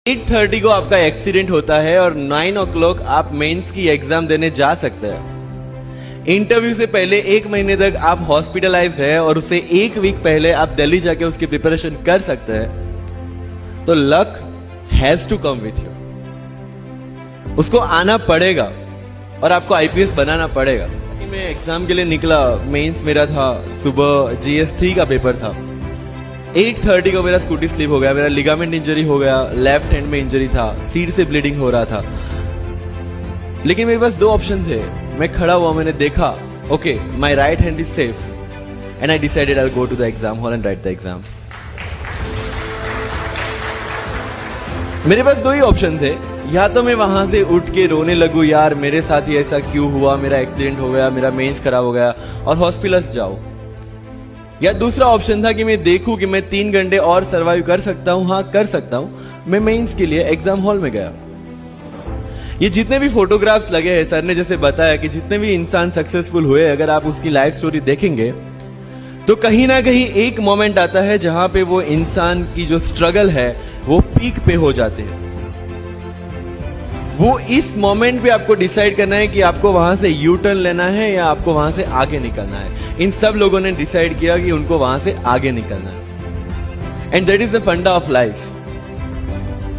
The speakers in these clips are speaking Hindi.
8:30 को आपका एक्सीडेंट होता है और 9 o'clock आप मेंस की एग्जाम देने जा सकते हैं। इंटरव्यू से पहले 1 महीने तक आप हॉस्पिटलाइज्ड है और उससे 1 वीक पहले आप दिल्ली जाके उसकी प्रिपरेशन कर सकते हैं। तो luck has to come with you, उसको आना पड़ेगा और आपको आईपीएस बनाना पड़ेगा। मैं एग्जाम के लिए निकला, मेंस मेरा था, सुबह GS3 का पेपर था। 8:30 को मेरा स्कूटी स्लिप हो गया, मेरा लिगामेंट इंजरी हो गया, लेफ्ट हैंड में इंजरी था, सीट से ब्लीडिंग हो रहा था। लेकिन मेरे पास 2 ऑप्शन थे। मैं खड़ा हुआ, मैंने देखा, okay my right hand is safe and I decided I go to the exam hall and write the exam. मेरे पास 2 ही ऑप्शन थे, या तो मैं वहां से उठ के रोने लगूं, यार मेरे साथ ही ऐसा क्यों हुआ, मेरा एक्सीडेंट हो गया, मेरा मेंस खराब हो गया और हॉस्पिटल जाओ, या दूसरा ऑप्शन था कि मैं देखूं कि मैं 3 घंटे और सरवाइव कर सकता हूं। हाँ कर सकता हूं। मैं मेंस के लिए एग्जाम हॉल में गया। ये जितने भी फोटोग्राफ्स लगे हैं, सर ने जैसे बताया कि जितने भी इंसान सक्सेसफुल हुए, अगर आप उसकी लाइफ स्टोरी देखेंगे तो कहीं ना कहीं एक मोमेंट आता है जहां पे वो इंसान की जो स्ट्रगल है वो पीक पे हो जाते हैं। वो इस मोमेंट पे आपको डिसाइड करना है कि आपको वहां से यू टर्न लेना है या आपको वहां से आगे निकलना है। इन सब लोगों ने डिसाइड किया कि उनको वहां से आगे निकलना है। एंड दैट इज द फंडा ऑफ लाइफ।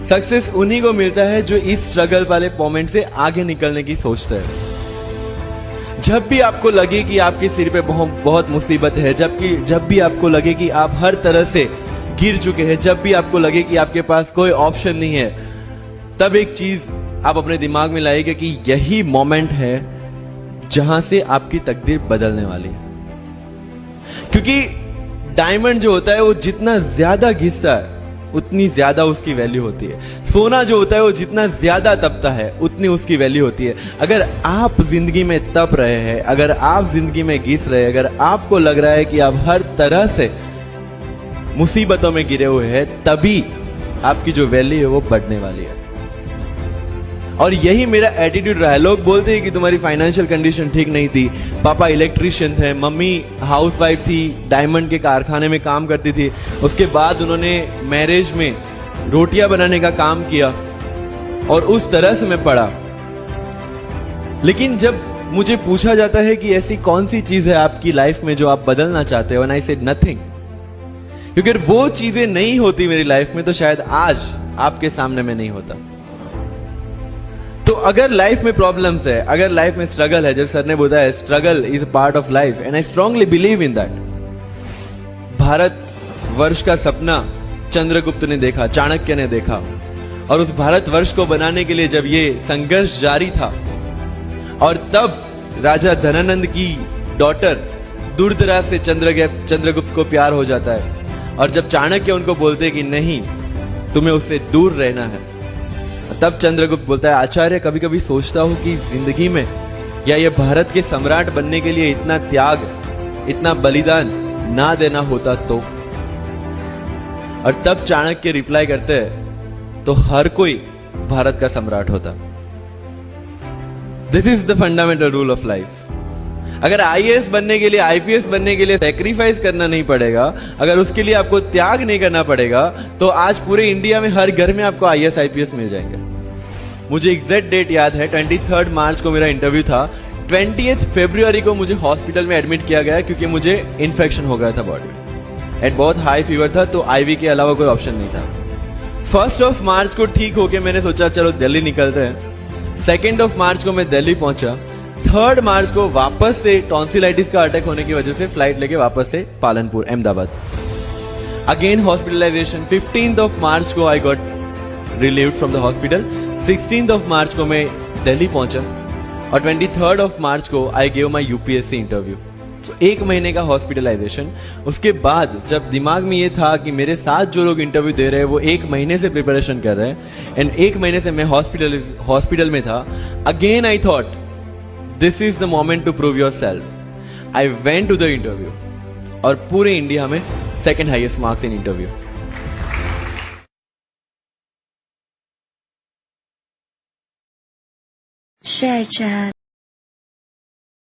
सक्सेस उन्हीं को मिलता है जो इस स्ट्रगल वाले मोमेंट से आगे निकलने की सोचते हैं। जब भी आपको लगे कि आपके सिर पे बहुत मुसीबत है, जब भी आपको लगे कि आप हर तरह से गिर चुके हैं, जब भी आपको लगे कि आपके पास कोई ऑप्शन नहीं है, तब एक चीज आप अपने दिमाग में लाइएगा कि यही मोमेंट है जहां से आपकी तकदीर बदलने वाली है। क्योंकि डायमंड जो होता है वो जितना ज्यादा घिसता है उतनी ज्यादा उसकी वैल्यू होती है। सोना जो होता है वो जितना ज्यादा तपता है उतनी उसकी वैल्यू होती है। अगर आप जिंदगी में तप रहे हैं, अगर आप जिंदगी में घिस रहे हैं, अगर आपको लग रहा है कि आप हर तरह से मुसीबतों में गिरे हुए हैं, तभी आपकी जो वैल्यू है वो बढ़ने वाली है। और यही मेरा एटीट्यूड रहा है। लोग बोलते हैं कि तुम्हारी फाइनेंशियल कंडीशन ठीक नहीं थी, पापा इलेक्ट्रिशियन थे, मम्मी हाउसवाइफ थी, डायमंड के कारखाने में काम करती थी, उसके बाद उन्होंने मैरिज में रोटियां बनाने का काम किया और उस तरह से मैं पढ़ा। लेकिन जब मुझे पूछा जाता है कि ऐसी कौन सी चीज है आपकी लाइफ में जो आप बदलना चाहते हो, एंड आई सेड नथिंग। क्योंकि अगर वो चीजें नहीं होती मेरी लाइफ में तो शायद आज आपके सामने मैं नहीं होता। तो अगर लाइफ में प्रॉब्लम्स है, अगर लाइफ में स्ट्रगल है, जैसे सर ने बताया struggle is a part of life and I strongly believe in that. Bharat वर्ष का सपना चंद्रगुप्त ने देखा, चाणक्य ने देखा, और उस भारत वर्ष को बनाने के लिए जब ये संघर्ष जारी था और तब राजा धनानंद की डॉटर दुर्धरा से चंद्रगुप्त को प्यार हो जाता है, और जब चाणक्य उनको बोलते कि नहीं तुम्हें उससे दूर रहना है, तब चंद्रगुप्त बोलता है आचार्य कभी कभी सोचता हूं कि जिंदगी में या ये भारत के सम्राट बनने के लिए इतना त्याग, इतना बलिदान ना देना होता तो। और तब चाणक्य रिप्लाई करते हैं तो हर कोई भारत का सम्राट होता। This is the fundamental rule of life. अगर आईएएस बनने के लिए, आईपीएस बनने के लिए सैक्रिफाइस करना नहीं पड़ेगा, अगर उसके लिए आपको त्याग नहीं करना पड़ेगा, तो आज पूरे इंडिया में हर घर में आपको आईएएस आईपीएस मिल जाएंगे। मुझे एग्जैक्ट डेट याद है, 23 मार्च को मेरा इंटरव्यू था। 20 फरवरी को मुझे हॉस्पिटल में एडमिट किया गया क्योंकि मुझे इन्फेक्शन हो गया था बॉडी में एंड बहुत हाई फीवर था, तो आईवी के अलावा कोई ऑप्शन नहीं था। 1 मार्च को ठीक होके मैंने सोचा चलो दिल्ली निकलते हैं। 2 मार्च को मैं दिल्ली पहुंचा। 3 मार्च को वापस से टॉन्सिलाइटिस का अटैक होने की वजह से फ्लाइट लेके वापस से पालनपुर अहमदाबाद, अगेन हॉस्पिटलाइजेशन। 15 मार्च को I got relieved from the hospital. 16 मार्च को मैं दिल्ली पहुंचा और 23 मार्च को I gave my UPSC interview. तो 1 महीने का हॉस्पिटलाइजेशन। उसके बाद जब दिमाग में ये था कि मेरे साथ जो लोग इंटरव्यू दे रहे हैं वो 1 महीने से प्रिपरेशन कर रहे हैं एंड 1 महीने से मैं हॉस्पिटल में था, again I thought this is the moment to prove yourself. I went to the interview और पूरे इंडिया में 2nd highest marks in interview. Share chat.